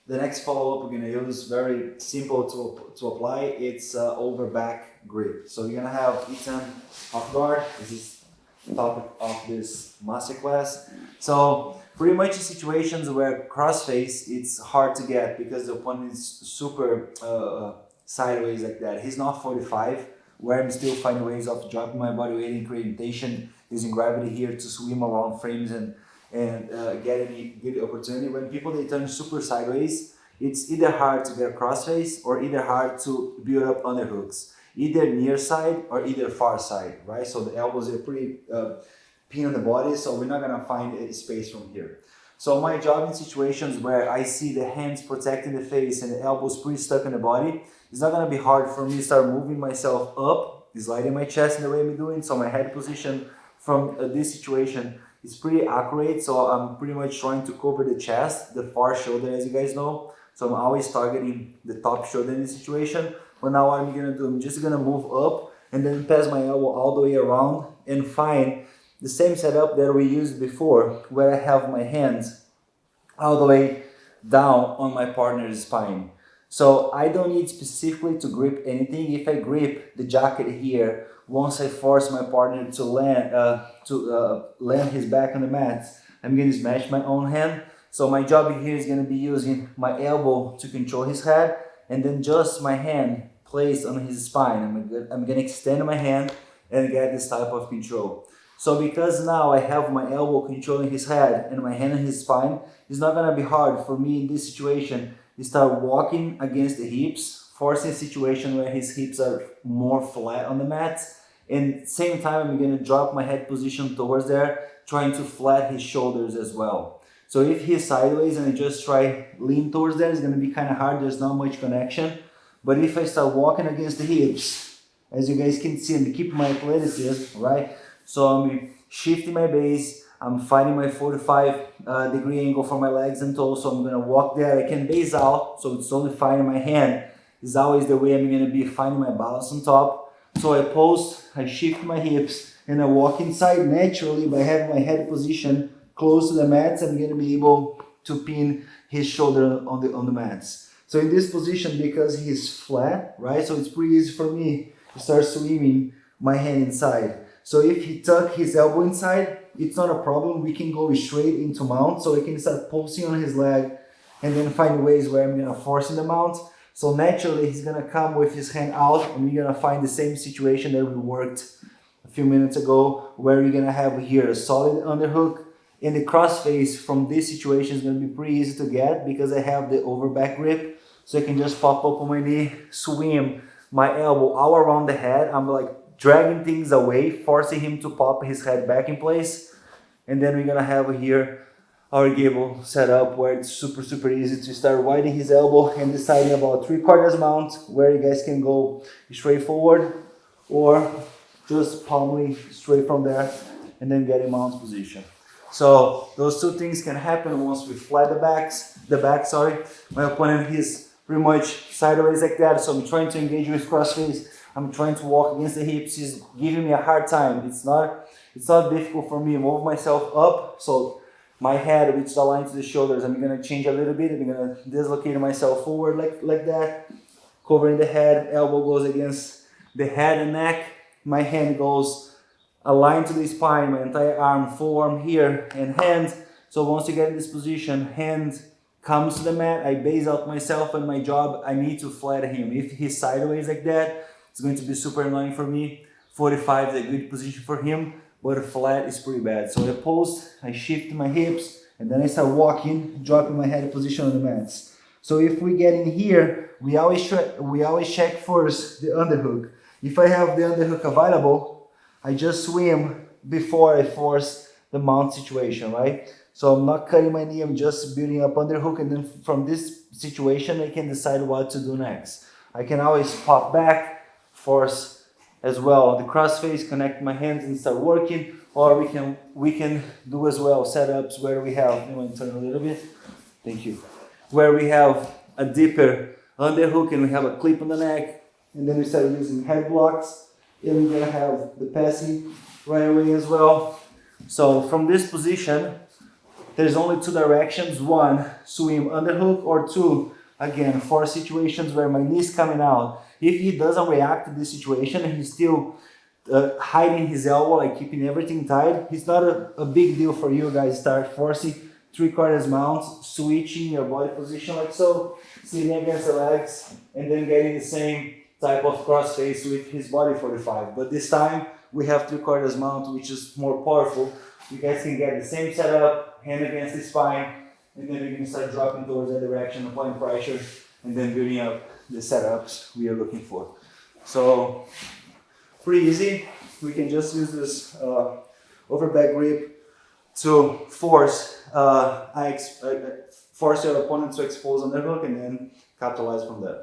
The next follow-up we're gonna use, very simple to apply, it's over back grip. So you're gonna have Ethan off guard. This is the topic of this masterclass. So pretty much in situations where cross-face, it's hard to get because the opponent is super sideways like that. He's not 45, where I'm still finding ways of dropping my body weight and creating tension, using gravity here to swim around frames and get any good opportunity. When people they turn super sideways, it's either hard to get a crossface or either hard to build up underhooks, either near side or either far side, right? So the elbows are pretty pinned on the body, so we're not gonna find a space from here. So my job in situations where I see the hands protecting the face and the elbows pretty stuck in the body, it's not gonna be hard for me to start moving myself up, sliding my chest in the way I'm doing, so my head position from this situation is pretty accurate, so I'm pretty much trying to cover the chest, the far shoulder, as you guys know. So I'm always targeting the top shoulder in this situation. But now what I'm gonna do, I'm just gonna move up and then pass my elbow all the way around and find the same setup that we used before, where I have my hands all the way down on my partner's spine. So I don't need specifically to grip anything. If I grip the jacket here, once I force my partner to land his back on the mat, I'm going to smash my own hand. So my job here is going to be using my elbow to control his head, and then just my hand placed on his spine. I'm going to extend my hand and get this type of control. So because now I have my elbow controlling his head and my hand on his spine, it's not going to be hard for me in this situation to start walking against the hips, forcing a situation where his hips are more flat on the mat. And same time, I'm going to drop my head position towards there, trying to flat his shoulders as well. So if he's sideways and I just try lean towards there, it's going to be kind of hard. There's not much connection. But if I start walking against the hips, as you guys can see, I'm keeping my athleticism, right? So I'm shifting my base. I'm finding my 45-degree angle for my legs and toes. So I'm going to walk there. I can base out, so it's only finding my hand. Is always the way I'm going to be finding my balance on top. So I pose, I shift my hips, and I walk inside naturally by having my head position close to the mats. I'm going to be able to pin his shoulder on the mats. So in this position, because he's flat, right? So it's pretty easy for me to start swimming my hand inside. So if he tuck his elbow inside, it's not a problem. We can go straight into mount. So I can start pulsing on his leg and then find ways where I'm going to force in the mount. So naturally, he's going to come with his hand out, and we're going to find the same situation that we worked a few minutes ago, where we're going to have here a solid underhook. And the crossface from this situation is going to be pretty easy to get because I have the over back grip. So I can just pop up on my knee, swim my elbow all around the head. I'm like dragging things away, forcing him to pop his head back in place. And then we're going to have here our gable set up where it's super easy to start widening his elbow and deciding about 3/4 mount, where you guys can go straight forward or just palming straight from there and then get in mount position. So those two things can happen once we flat the back. My opponent is pretty much sideways like that, so I'm trying to engage with crossface. I'm trying to walk against the hips. He's giving me a hard time. It's not difficult for me to move myself up. So my head, which is aligned to the shoulders, I'm going to change a little bit. I'm going to dislocate myself forward like that, covering the head. Elbow goes against the head and neck. My hand goes aligned to the spine, my entire arm, forearm here, and hand. So once you get in this position, hand comes to the mat. I base out myself, and my job, I need to flatten him. If he's sideways like that, it's going to be super annoying for me. 45 is a good position for him, but flat is pretty bad. So I pose, I shift my hips, and then I start walking, dropping my head position on the mats. So if we get in here, we always check first the underhook. If I have the underhook available, I just swim before I force the mount situation, right? So I'm not cutting my knee, I'm just building up underhook, and then from this situation, I can decide what to do next. I can always pop back, force as well the crossface, connect my hands and start working, or we can do as well setups where we have, you want to turn a little bit, thank you, where we have a deeper underhook and we have a clip on the neck, and then we start using head blocks, and we're gonna have the passing right away as well. So from this position, there's only two directions. One, swim underhook, or two, again, for situations where my knee is coming out. If he doesn't react to this situation and he's still hiding his elbow, like keeping everything tight, it's not a big deal for you guys. Start forcing 3/4 mount, switching your body position like so, sitting against the legs, and then getting the same type of cross face with his body 45. But this time we have 3/4 mount, which is more powerful. You guys can get the same setup, hand against the spine, and then you can start dropping towards that direction, applying pressure, and then building up the setups we are looking for. So pretty easy. We can just use this over back grip to force force your opponent to expose underhook and then capitalize from that.